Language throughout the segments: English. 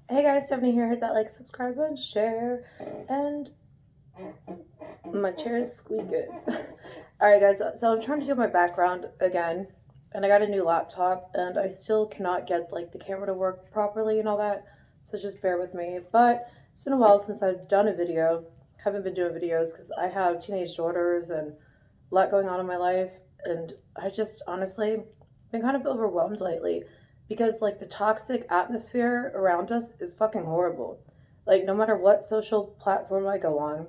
Hey guys, Stephanie here. Hit that like, subscribe, and share. And my chair is squeaking. Alright, guys, so I'm trying to do my background again. And I got a new laptop, and I still cannot get like the camera to work properly and all that. So just bear with me. But it's been a while since I've done a video. Haven't been doing videos because I have teenage daughters and a lot going on in my life. And I just honestly been kind of overwhelmed lately because like the toxic atmosphere around us is fucking horrible. Like no matter what social platform I go on,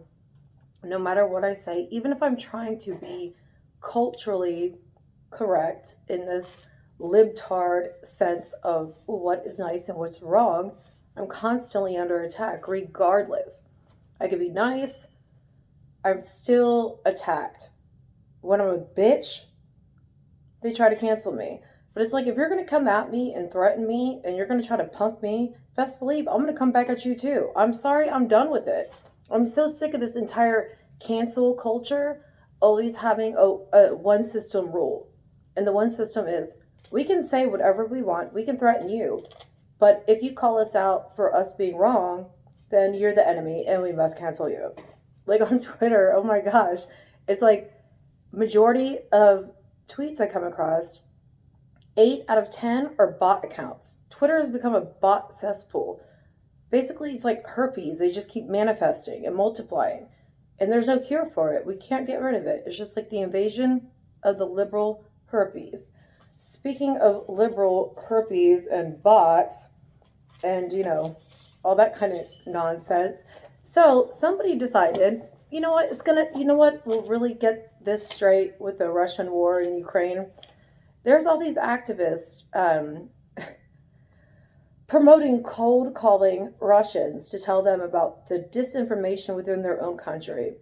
no matter what I say, even if I'm trying to be culturally correct in this libtard sense of what is nice and what's wrong, I'm constantly under attack regardless. I could be nice, I'm still attacked. When I'm a bitch, they try to cancel me. But it's like if you're gonna come at me and threaten me and you're gonna try to punk me, best believe I'm gonna come back at you too. I'm sorry, I'm done with it. I'm so sick of this entire cancel culture always having a one system rule. And the one system is we can say whatever we want, we can threaten you, but if you call us out for us being wrong, then you're the enemy and we must cancel you. Like on Twitter, oh my gosh, it's like majority of tweets I come across, 8 out of 10 are bot accounts. Twitter has become a bot cesspool. Basically, it's like herpes. They just keep manifesting and multiplying. And there's no cure for it. We can't get rid of it. It's just like the invasion of the liberal herpes. Speaking of liberal herpes and bots and, all that kind of nonsense. So somebody decided, we'll really get this straight with the Russian war in Ukraine. There's all these activists promoting cold calling Russians to tell them about the disinformation within their own country.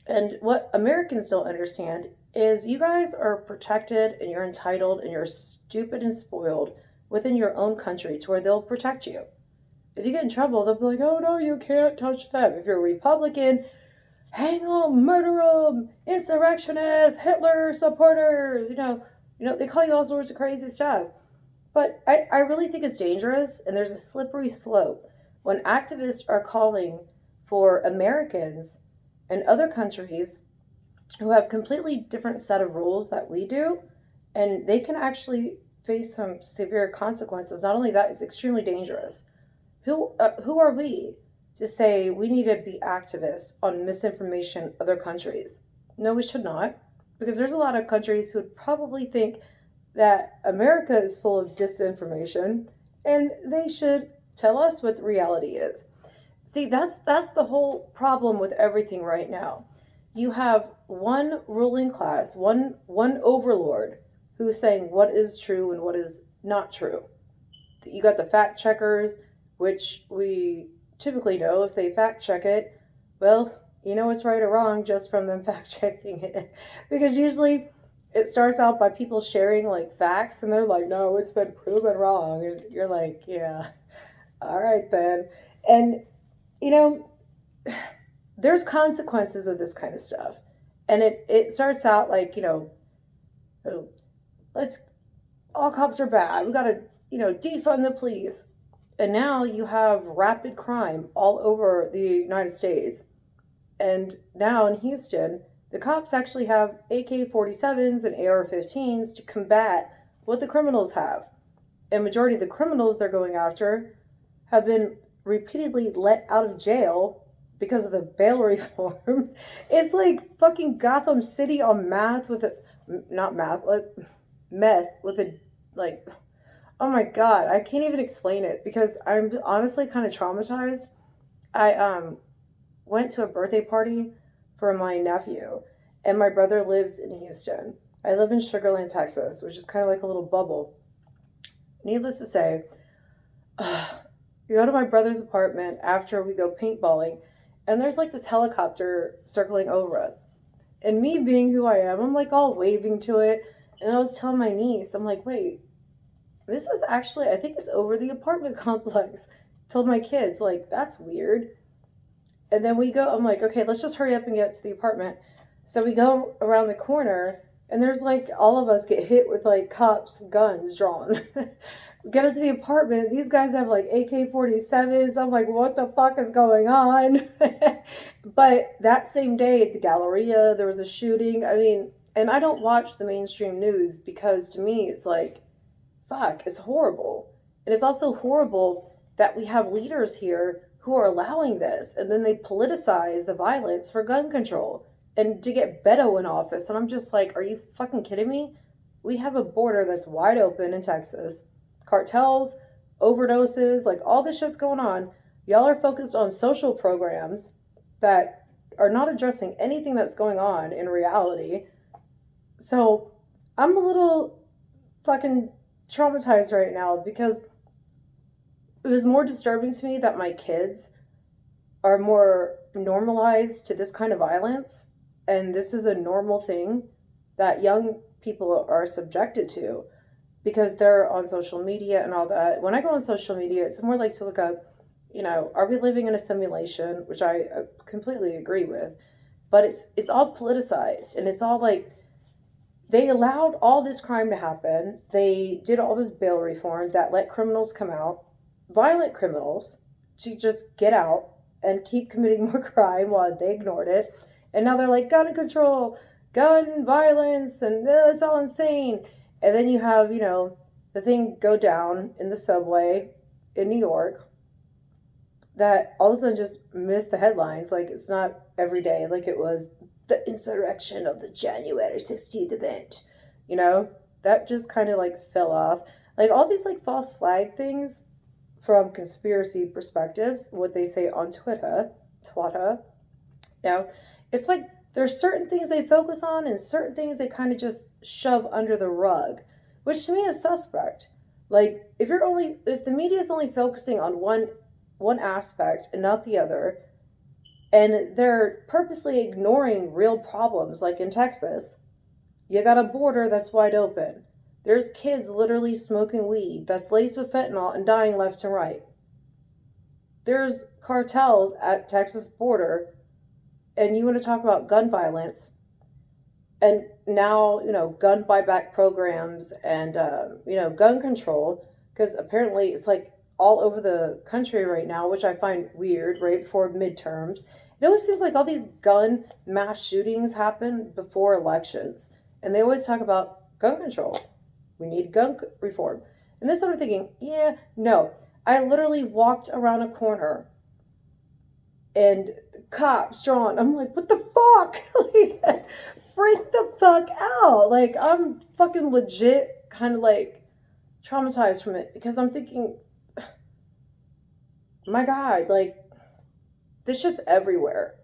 And what Americans don't understand is you guys are protected and you're entitled and you're stupid and spoiled within your own country to where they'll protect you. If you get in trouble, they'll be like, oh no, you can't touch them. If you're a Republican, hang them, murder them, insurrectionists, Hitler supporters, they call you all sorts of crazy stuff. But I really think it's dangerous, and there's a slippery slope when activists are calling for Americans and other countries who have completely different set of rules that we do, and they can actually face some severe consequences. Not only that, it's extremely dangerous. Who are we to say we need to be activists on misinformation other countries? No, we should not, because there's a lot of countries who would probably think that America is full of disinformation and they should tell us what the reality is. See, that's the whole problem with everything right now. You have one ruling class, one overlord who's saying what is true and what is not true. You got the fact checkers, which we typically know if they fact check it, well, you know it's right or wrong just from them fact checking it. Because usually it starts out by people sharing like facts and they're like, no, it's been proven wrong. And you're like, yeah, all right then. And, you know, there's consequences of this kind of stuff. And it starts out like, oh, let's, all cops are bad. We got to, defund the police. And now you have rapid crime all over the United States. And now in Houston, the cops actually have AK 47s and AR 15s to combat what the criminals have. And majority of the criminals they're going after have been repeatedly let out of jail because of the bail reform. It's like fucking Gotham City on math with a, not math, like meth with a, like, oh my god, I can't even explain it because I'm honestly kind of traumatized. I went to a birthday party for my nephew, and my brother lives in Houston. I live in Sugarland, Texas, which is kind of like a little bubble. Needless to say, we go to my brother's apartment after we go paintballing, and there's like this helicopter circling over us. And me being who I am, I'm like all waving to it. And I was telling my niece, I'm like, wait, this is actually, I think it's over the apartment complex. Told my kids, like, that's weird. And then we go, I'm like, okay, let's just hurry up and get to the apartment. So we go around the corner, and there's like all of us get hit with like cops' guns drawn. Get up to the apartment. These guys have like AK-47s. I'm like, what the fuck is going on? But that same day at the Galleria, there was a shooting. I mean, and I don't watch the mainstream news because to me, it's like, fuck, it's horrible. And it's also horrible that we have leaders here who are allowing this and then they politicize the violence for gun control and to get Beto in office. And I'm just like, are you fucking kidding me? We have a border that's wide open in Texas. Cartels, overdoses, like all this shit's going on. Y'all are focused on social programs that are not addressing anything that's going on in reality. So I'm a little fucking traumatized right now because it was more disturbing to me that my kids are more normalized to this kind of violence and this is a normal thing that young people are subjected to because they're on social media and all that. When I go on social media, it's more like to look up, are we living in a simulation, which I completely agree with, but it's all politicized and it's all like they allowed all this crime to happen. They did all this bail reform that let criminals come out, violent criminals, to just get out and keep committing more crime while they ignored it. And now they're like, gun control, gun violence, and it's all insane. And then you have, the thing go down in the subway in New York that all of a sudden just missed the headlines. Like it's not every day like it was the insurrection of the January 16th event. You know, that just kind of like fell off. Like all these like false flag things from conspiracy perspectives, what they say on Twitter, it's like there's certain things they focus on and certain things they kind of just shove under the rug, which to me is suspect. Like if the media is only focusing on one aspect and not the other, and they're purposely ignoring real problems like in Texas, you got a border that's wide open. There's kids literally smoking weed that's laced with fentanyl and dying left and right. There's cartels at Texas border, and you want to talk about gun violence, and now gun buyback programs and gun control, because apparently it's like all over the country right now, which I find weird. Right before midterms, it always seems like all these gun mass shootings happen before elections, and they always talk about gun control. We need gun reform, and this is what I'm thinking. Yeah, no, I literally walked around a corner and cops drawn. I'm like, what the fuck? Like, freak the fuck out. Like, I'm fucking legit kind of like traumatized from it because I'm thinking, my God, like, this shit's everywhere.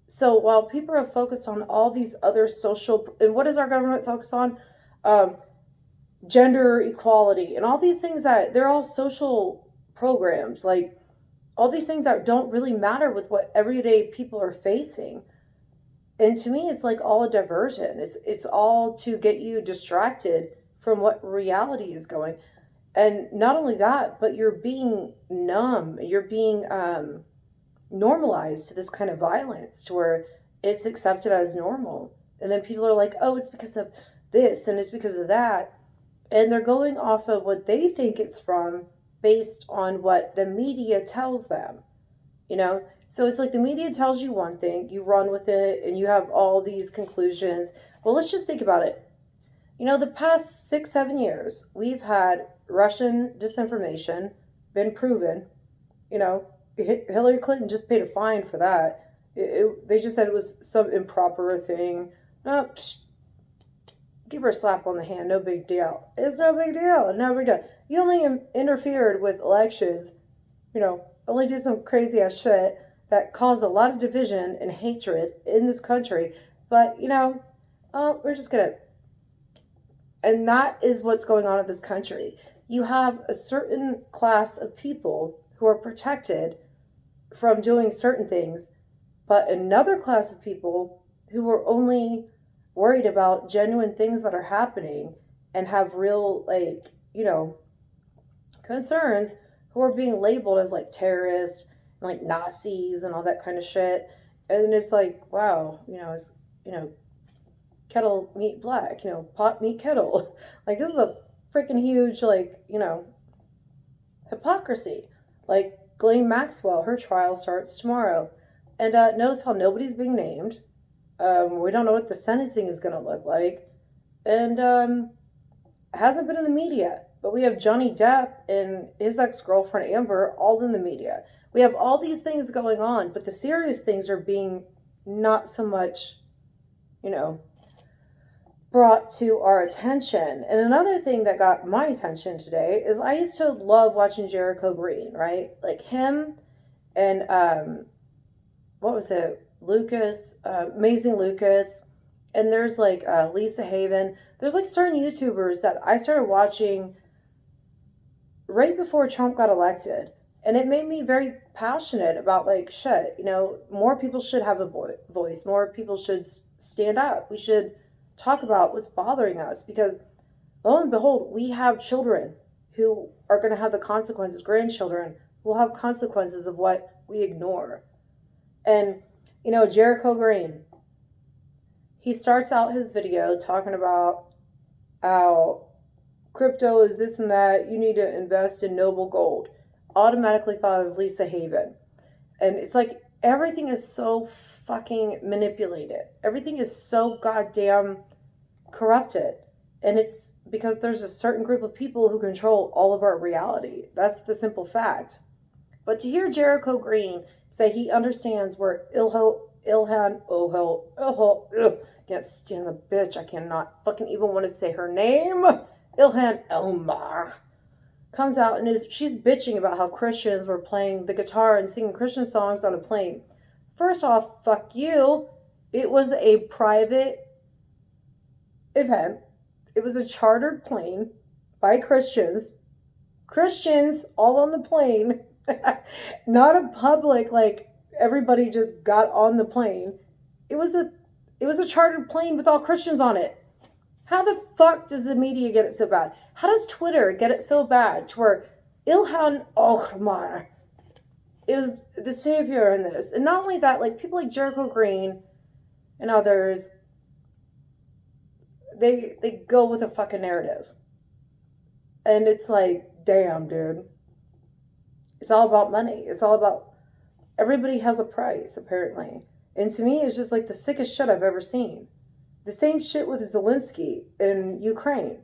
So while people are focused on all these other social, and what does our government focus on? Um, Gender equality and all these things that they're all social programs. Like, all these things that don't really matter with what everyday people are facing. And to me, it's like all a diversion. It's all to get you distracted from what reality is going. And not only that, but you're being numb. You're being normalized to this kind of violence to where it's accepted as normal. And then people are like, oh, it's because of this and it's because of that. And they're going off of what they think it's from based on what the media tells them, So it's like the media tells you one thing, you run with it, and you have all these conclusions. Well, let's just think about it. The past 6, 7 years, we've had Russian disinformation been proven. Hillary Clinton just paid a fine for that. They just said it was some improper thing. No, give her a slap on the hand, no big deal. It's no big deal, no big deal. You only interfered with elections, only did some crazy ass shit that caused a lot of division and hatred in this country. But, we're just gonna. And that is what's going on in this country. You have a certain class of people who are protected from doing certain things, but another class of people who are only worried about genuine things that are happening and have real, like, concerns, who are being labeled as like terrorists and like Nazis and all that kind of shit. And it's like, wow, it's, kettle meet black, pot meet kettle. Like, this is a freaking huge, like, hypocrisy. Like Ghislaine Maxwell, her trial starts tomorrow. And notice how nobody's being named. We don't know what the sentencing is going to look like. And hasn't been in the media. But we have Johnny Depp and his ex girlfriend Amber all in the media. We have all these things going on, but the serious things are being not so much, you know, brought to our attention. And another thing that got my attention today is I used to love watching Jericho Green, right? Like him and what was it? Lucas, Amazing Lucas. And there's like Lisa Haven. There's like certain YouTubers that I started watching right before Trump got elected. And it made me very passionate about like, shit, more people should have a voice. More people should stand up. We should talk about what's bothering us because lo and behold, we have children who are going to have the consequences, grandchildren who will have consequences of what we ignore. And, Jericho Green, he starts out his video talking about how crypto is this and that. You need to invest in noble gold. Automatically thought of Lisa Haven. And it's like everything is so fucking manipulated. Everything is so goddamn corrupted. And it's because there's a certain group of people who control all of our reality. That's the simple fact. But to hear Jericho Green say he understands where can't stand the bitch. I cannot fucking even want to say her name. Ilhan Elmar comes out and she's bitching about how Christians were playing the guitar and singing Christian songs on a plane. First off, fuck you. It was a private event. It was a chartered plane by Christians. Christians all on the plane. Not a public, like everybody just got on the plane. It was a chartered plane with all Christians on it. How the fuck does the media get it so bad? How does Twitter get it so bad to where Ilhan Omar is the savior in this? And not only that, like people like Jericho Green and others, they go with a fucking narrative. And it's like, damn, dude. It's all about money. It's all about everybody has a price, apparently. And to me, it's just like the sickest shit I've ever seen. The same shit with Zelensky in Ukraine.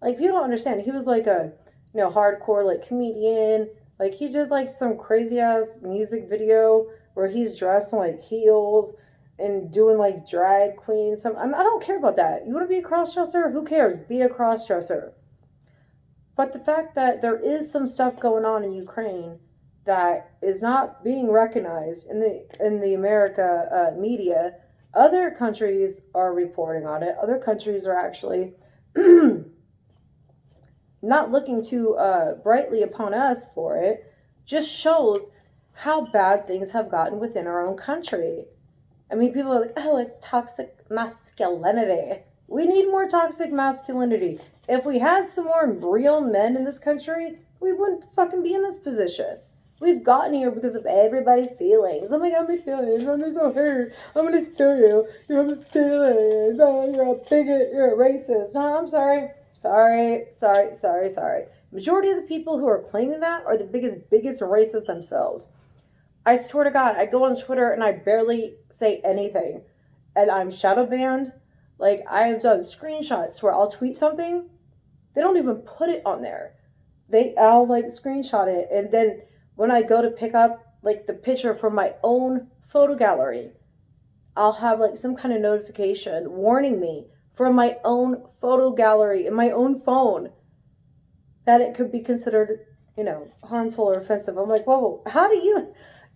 Like, people don't understand. He was like a, hardcore, like, comedian. Like, he did, like, some crazy-ass music video where he's dressed in, like, heels and doing, like, drag queen. I don't care about that. You want to be a cross-dresser? Who cares? Be a cross-dresser. But the fact that there is some stuff going on in Ukraine that is not being recognized in the America media. Other countries are reporting on it. Other countries are actually not looking too brightly upon us for it. Just shows how bad things have gotten within our own country. I mean, people are like, oh, it's toxic masculinity. We need more toxic masculinity. If we had some more real men in this country, we wouldn't fucking be in this position. We've gotten here because of everybody's feelings. Oh my god, my feelings. Oh, they're so hurt. I'm gonna sue you. You have feelings. Oh, you're a bigot. You're a racist. No, I'm sorry. Sorry. Majority of the people who are claiming that are the biggest bigots and racists themselves. I swear to God, I go on Twitter and I barely say anything. And I'm shadow banned. Like, I've done screenshots where I'll tweet something. They don't even put it on there. I'll like screenshot it, and then when I go to pick up like the picture from my own photo gallery, I'll have like some kind of notification warning me from my own photo gallery in my own phone that it could be considered, harmful or offensive. I'm like, whoa, how do you,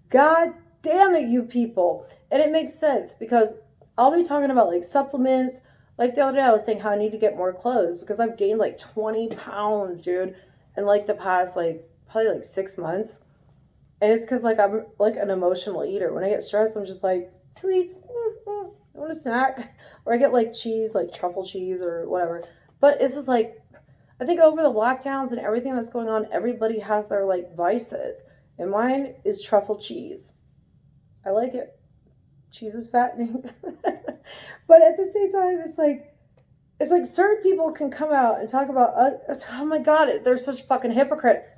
God damn it, you people. And it makes sense because I'll be talking about like supplements. Like the other day I was saying how I need to get more clothes because I've gained like 20 pounds, dude, in like the past like probably like 6 months. And it's because like I'm like an emotional eater. When I get stressed, I'm just like, sweets, I want a snack. Or I get like cheese, like truffle cheese or whatever. But it's just like, I think over the lockdowns and everything that's going on, everybody has their like vices. And mine is truffle cheese. I like it. Cheese is fattening. But at the same time, it's like certain people can come out and talk about, oh my God, they're such fucking hypocrites.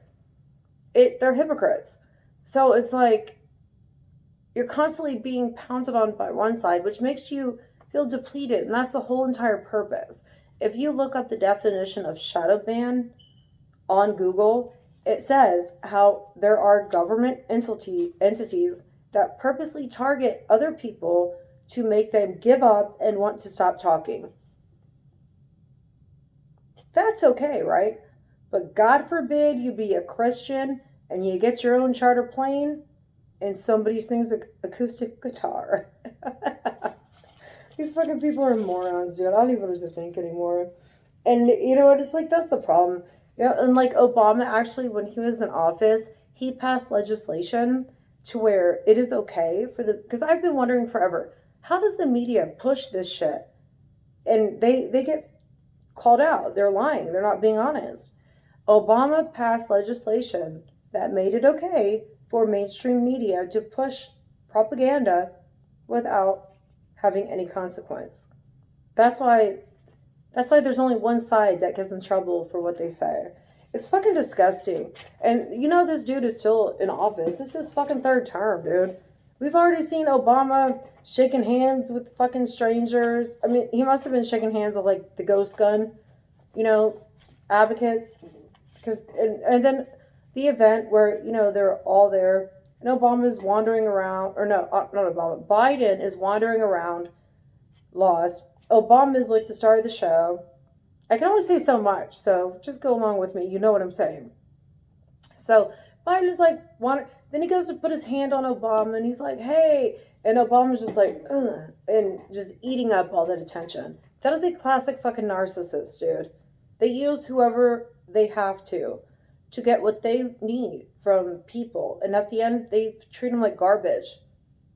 they're hypocrites. So it's like you're constantly being pounded on by one side, which makes you feel depleted, and that's the whole entire purpose. If you look up the definition of shadow ban on Google, it says how there are government entities that purposely target other people to make them give up and want to stop talking. That's okay, right? But God forbid you be a Christian and you get your own charter plane and somebody sings acoustic guitar. These fucking people are morons, dude. I don't even know what to think anymore. And you know what? It's like that's the problem. You know, and like Obama actually, when he was in office, he passed legislation to where it is okay for the. Because I've been wondering forever, how does the media push this shit? And they get called out. They're lying. They're not being honest. Obama passed legislation that made it okay for mainstream media to push propaganda without having any consequence. That's why there's only one side that gets in trouble for what they say. It's fucking disgusting. And you know this dude is still in office. This is fucking third term, dude. We've already seen Obama shaking hands with fucking strangers. I mean, he must have been shaking hands with like the ghost gun, you know, advocates. Because and then the event where they're all there and Obama's wandering around, or no, not Obama. Biden is wandering around, lost. Obama is like the star of the show. I can only say so much, so just go along with me. You know what I'm saying. So Biden is like, then he goes to put his hand on Obama, and he's like, "Hey," and Obama's just like, "Ugh," and just eating up all that attention. That is a classic fucking narcissist, dude. They use whoever they have to get what they need from people, and at the end, they treat them like garbage.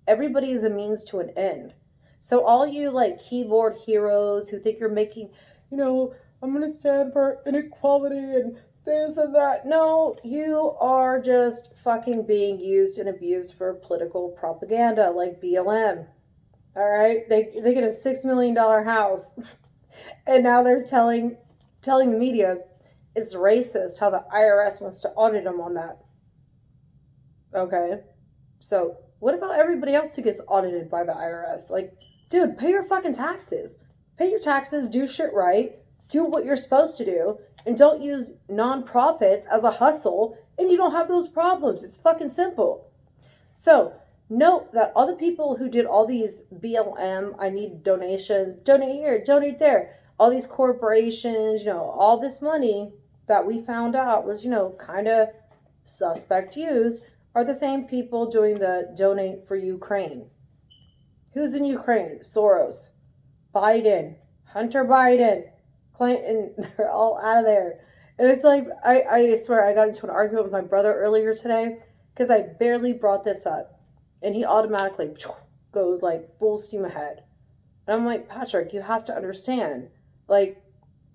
Everybody is a means to an end. So all you like keyboard heroes who think you're making, I'm gonna stand for inequality and this and that. No, you are just fucking being used and abused for political propaganda like BLM. All right, they get a $6 million house, and now they're telling the media it's racist how the IRS wants to audit them on that. Okay, so what about everybody else who gets audited by the IRS? Like, dude, pay your fucking taxes. Pay your taxes, do shit right, do what you're supposed to do, and don't use nonprofits as a hustle, and you don't have those problems. It's fucking simple. So, note that all the people who did all these BLM, I need donations, donate here, donate there, all these corporations, all this money that we found out was, kind of suspect used, are the same people doing the donate for Ukraine. Who's in Ukraine? Soros, Biden, Hunter Biden, Clinton, they're all out of there. And it's like, I swear, I got into an argument with my brother earlier today because I barely brought this up. And he automatically goes like full steam ahead. And I'm like, Patrick, you have to understand. Like,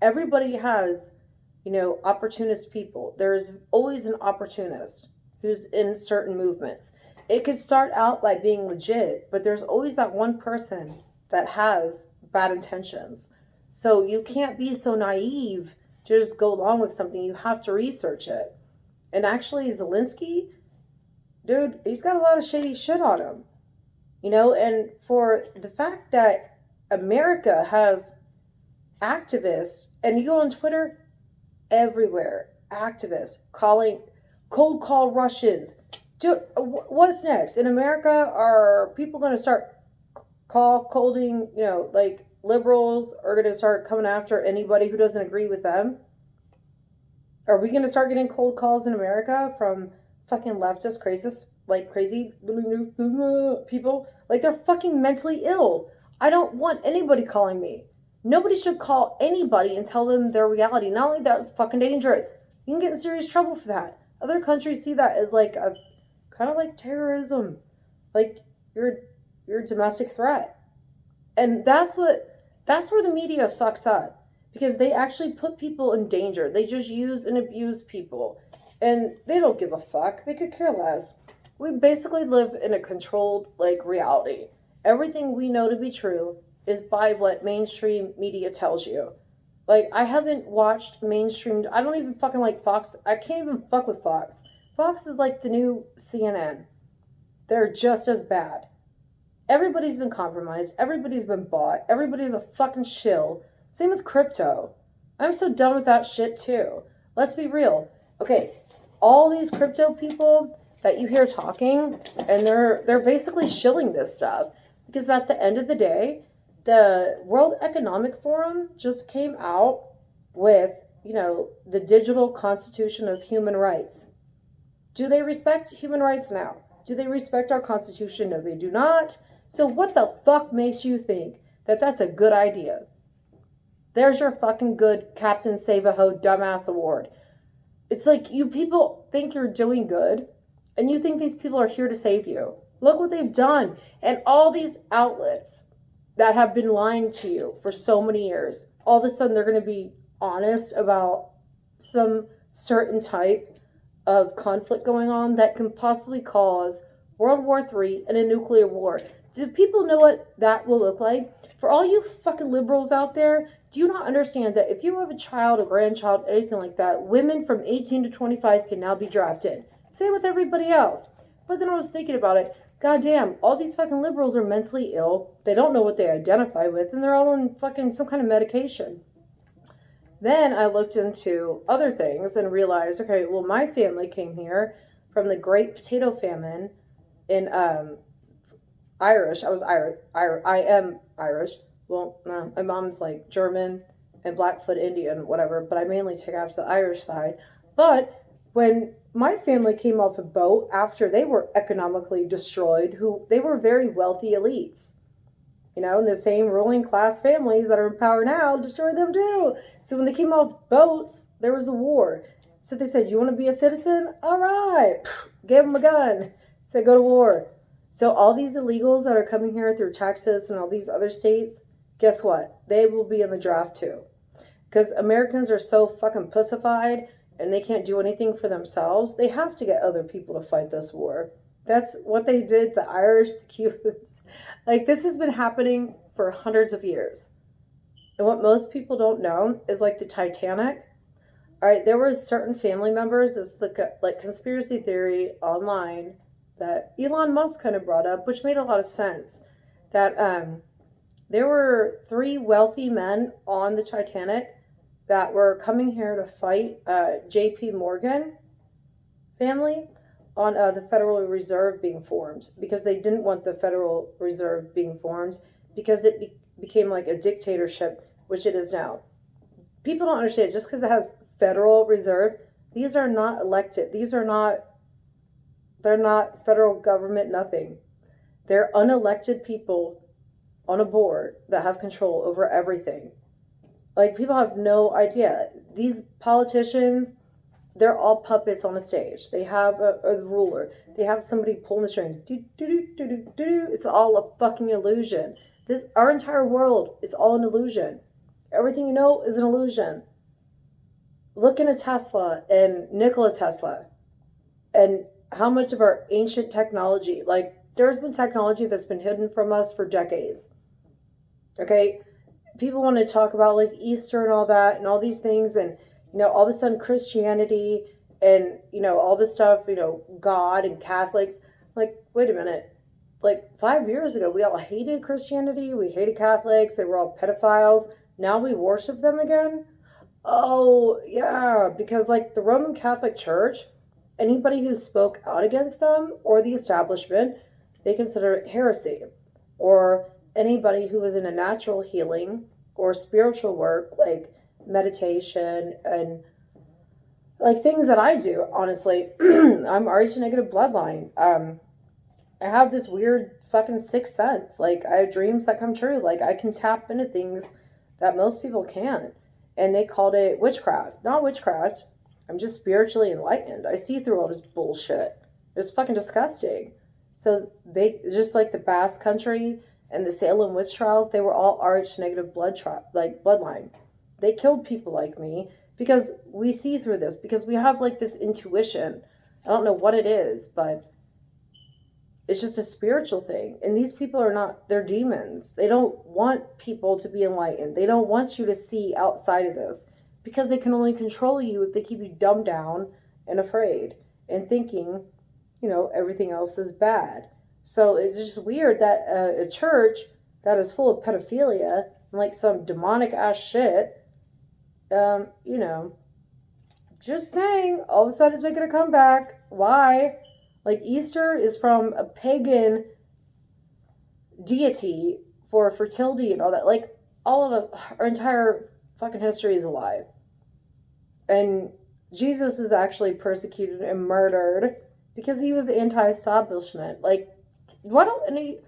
everybody has, opportunist people. There's always an opportunist who's in certain movements. It could start out by being legit, but there's always that one person that has bad intentions. So you can't be so naive to just go along with something. You have to research it. And actually, Zelensky, dude, he's got a lot of shady shit on him. And for the fact that America has activists, and you go on Twitter, everywhere, activists calling, cold call Russians. Dude, what's next? In America, are people going to start colding, like liberals are going to start coming after anybody who doesn't agree with them? Are we going to start getting cold calls in America from fucking leftist crazy people? Like, they're fucking mentally ill. I don't want anybody calling me. Nobody should call anybody and tell them their reality. Not only that, it's fucking dangerous. You can get in serious trouble for that. Other countries see that as like a kind of like terrorism. Like, you're a domestic threat. And that's where the media fucks up, because they actually put people in danger. They just use and abuse people, and they don't give a fuck. They could care less. We basically live in a controlled like reality. Everything we know to be true is by what mainstream media tells you. Like, I haven't watched mainstream. I don't even fucking like Fox. I can't even fuck with Fox. Fox is like the new CNN. They're just as bad. Everybody's been compromised. Everybody's been bought. Everybody's a fucking shill. Same with crypto. I'm so done with that shit too. Let's be real. Okay, all these crypto people that you hear talking, and they're basically shilling this stuff because at the end of the day, the World Economic Forum just came out with, the digital constitution of human rights. Do they respect human rights now? Do they respect our constitution? No, they do not. So what the fuck makes you think that that's a good idea? There's your fucking good Captain Save-A-Ho dumbass award. It's like you people think you're doing good, and you think these people are here to save you. Look what they've done. And all these outlets that have been lying to you for so many years, all of a sudden they're going to be honest about some certain type of conflict going on that can possibly cause World War III and a nuclear war. Do people know what that will look like? For all you fucking liberals out there, do you not understand that if you have a child, a grandchild, anything like that, women from 18 to 25 can now be drafted? Same with everybody else. But then I was thinking about it. Goddamn, all these fucking liberals are mentally ill. They don't know what they identify with, and they're all on fucking some kind of medication. Then I looked into other things and realized, okay, well, my family came here from the Great Potato Famine in Irish. I am Irish. Well, no, my mom's like German and Blackfoot Indian, whatever, but I mainly take after the Irish side. But when my family came off a boat after they were economically destroyed, they were very wealthy elites. And the same ruling class families that are in power now destroyed them too. So when they came off boats, there was a war. So they said, you want to be a citizen? All right. Gave them a gun. Said, go to war. So all these illegals that are coming here through Texas and all these other states, guess what? They will be in the draft too. Because Americans are so fucking pussified and they can't do anything for themselves. They have to get other people to fight this war. That's what they did, the Irish, the Cubans. Like, this has been happening for hundreds of years. And what most people don't know is, like, the Titanic. All right, there were certain family members, this is like conspiracy theory online that Elon Musk kind of brought up, which made a lot of sense, that there were 3 wealthy men on the Titanic that were coming here to fight J.P. Morgan family on the Federal Reserve being formed, because they didn't want the Federal Reserve being formed because it became like a dictatorship, which it is now. People don't understand, just because it has Federal Reserve, these are not elected. They're not federal government, nothing. They're unelected people on a board that have control over everything. Like, people have no idea. These politicians, they're all puppets on a stage. They have a ruler. They have somebody pulling the strings. It's all a fucking illusion. Our entire world is all an illusion. Everything you know is an illusion. Look into Tesla and Nikola Tesla and how much of our ancient technology, like, there's been technology that's been hidden from us for decades. Okay? People want to talk about, like, Easter and all that and all these things, and all of a sudden Christianity and, all this stuff, God and Catholics. Like, wait a minute. Like, 5 years ago, we all hated Christianity. We hated Catholics. They were all pedophiles. Now we worship them again? Oh, yeah. Because, like, the Roman Catholic Church, anybody who spoke out against them or the establishment, they consider it heresy. Or anybody who was in a natural healing or spiritual work, like meditation and like things that I do, honestly. I'm Rh negative bloodline. I have this weird fucking sixth sense. Like, I have dreams that come true. Like, I can tap into things that most people can't. And they called it witchcraft. Not witchcraft. I'm just spiritually enlightened. I see through all this bullshit. It's fucking disgusting. So they, just like the Basque Country and the Salem witch trials, they were all Rh negative bloodline. They killed people like me because we see through this, because we have like this intuition. I don't know what it is, but it's just a spiritual thing. And these people are not, they're demons. They don't want people to be enlightened. They don't want you to see outside of this, because they can only control you if they keep you dumbed down and afraid. and thinking, everything else is bad. So it's just weird that a church that is full of pedophilia and like some demonic ass shit, um, you know, just saying, all of a sudden it's making a comeback. Why? Like Easter is from a pagan deity for fertility and all that. Like all of our entire fucking history is a lie. And Jesus was actually persecuted and murdered because he was anti-establishment. Like, why don't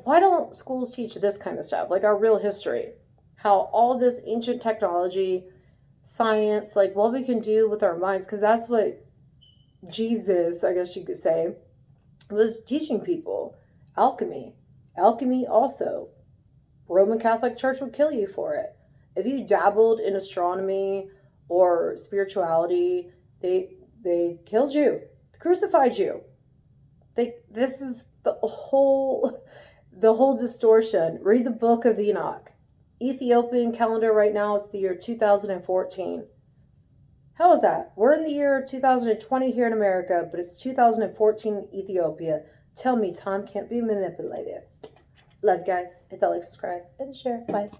why don't schools teach this kind of stuff? Like our real history, how all this ancient technology, science, like what we can do with our minds, because that's what Jesus, I guess you could say, was teaching people. Alchemy, alchemy also. Roman Catholic Church would kill you for it. If you dabbled in astronomy or spirituality, they killed you, crucified you. This is the whole distortion. Read the book of Enoch. Ethiopian calendar right now is the year 2014. How is that? We're in the year 2020 here in America, but it's 2014 in Ethiopia. Tell me time can't be manipulated. Love you guys. Hit that like, subscribe, and share. Bye.